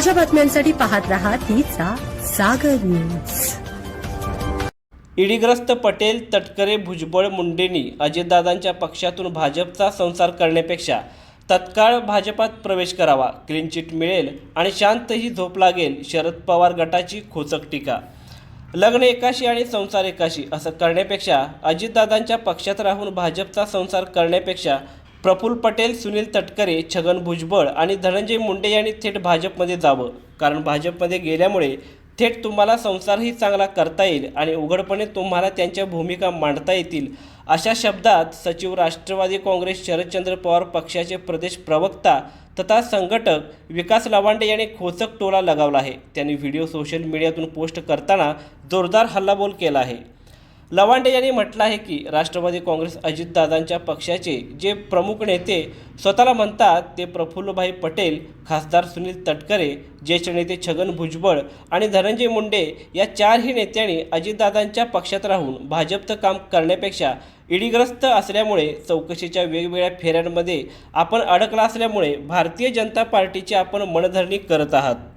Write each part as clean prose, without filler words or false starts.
ताज्या बातम्यांसाठी पाहत रहा तीचा सागर न्यूज। ईडीग्रस्त पटेल, तटकरे, भुजबळ, मुंडेंनी अजितदादांच्या पक्षातून भाजपचा संसार करण्यापेक्षा तत्काळ भाजपात प्रवेश करावा, क्लीन चिट मिळेल आणि शांतही झोप लागेल, शरद पवार गटाची खोचक टीका। लग्न एकाशी आणि संसार एकाशी असं करण्यापेक्षा अजितदादांच्या पक्षात राहून भाजपचा संसार करण्यापेक्षा प्रफुल्ल पटेल, सुनील तटकरे, छगन भुजबळ आणि धनंजय मुंडे यांनी थेट भाजपमध्ये जावं, कारण भाजपमध्ये गेल्यामुळे थेट तुम्हाला संसारही चांगला करता येईल आणि उघडपणे तुम्हाला त्यांच्या भूमिका मांडता येतील, अशा शब्दात सचिव राष्ट्रवादी काँग्रेस शरदचंद्र पवार पक्षाचे प्रदेश प्रवक्ता तथा संघटक विकास लवांडे यांनी खोचक टोला लगावला आहे। त्यांनी व्हिडिओ सोशल मीडियातून पोस्ट करताना जोरदार हल्लाबोल केला आहे। लवांडे यांनी म्हटलं आहे की राष्ट्रवादी काँग्रेस अजितदादांच्या पक्षाचे जे प्रमुख नेते स्वतःला म्हणतात ते प्रफुल्लभाई पटेल, खासदार सुनील तटकरे, ज्येष्ठ नेते छगन भुजबळ आणि धनंजय मुंडे या चारही नेत्यांनी अजितदादांच्या पक्षात राहून भाजपचं काम करण्यापेक्षा ईडीग्रस्त असल्यामुळे चौकशीच्या वेगवेगळ्या फेऱ्यांमध्ये आपण अडकला असल्यामुळे भारतीय जनता पार्टीची आपण मनधरणी करत आहात।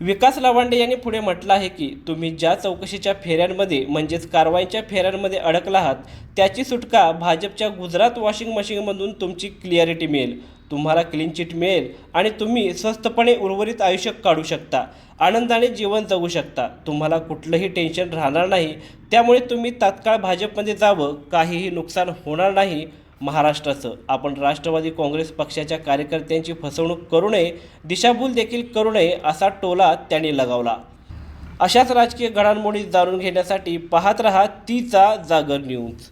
विकास लवांडे यांनी पुढे म्हटलं आहे की तुम्ही ज्या चौकशीच्या फेऱ्यांमध्ये म्हणजेच कारवाईच्या फेऱ्यांमध्ये अडकला आहात त्याची सुटका भाजपच्या गुजरात वॉशिंग मशीनमधून तुमची क्लिअरिटी मिळेल, तुम्हाला क्लीन चिट मिळेल आणि तुम्ही स्वस्तपणे उर्वरित आयुष्य काढू शकता, आनंदाने जीवन जगू शकता, तुम्हाला कुठलंही टेन्शन राहणार नाही। त्यामुळे तुम्ही तात्काळ भाजपमध्ये जावं, काहीही नुकसान होणार नाही महाराष्ट्राचं। आपण राष्ट्रवादी काँग्रेस पक्षाच्या कार्यकर्त्यांची फसवणूक करू नये, दिशाभूल देखील करू नये असा टोला त्यांनी लगावला। अशाच राजकीय घडामोडी जाणून घेण्यासाठी पाहत रहा तीचा जागर न्यूज।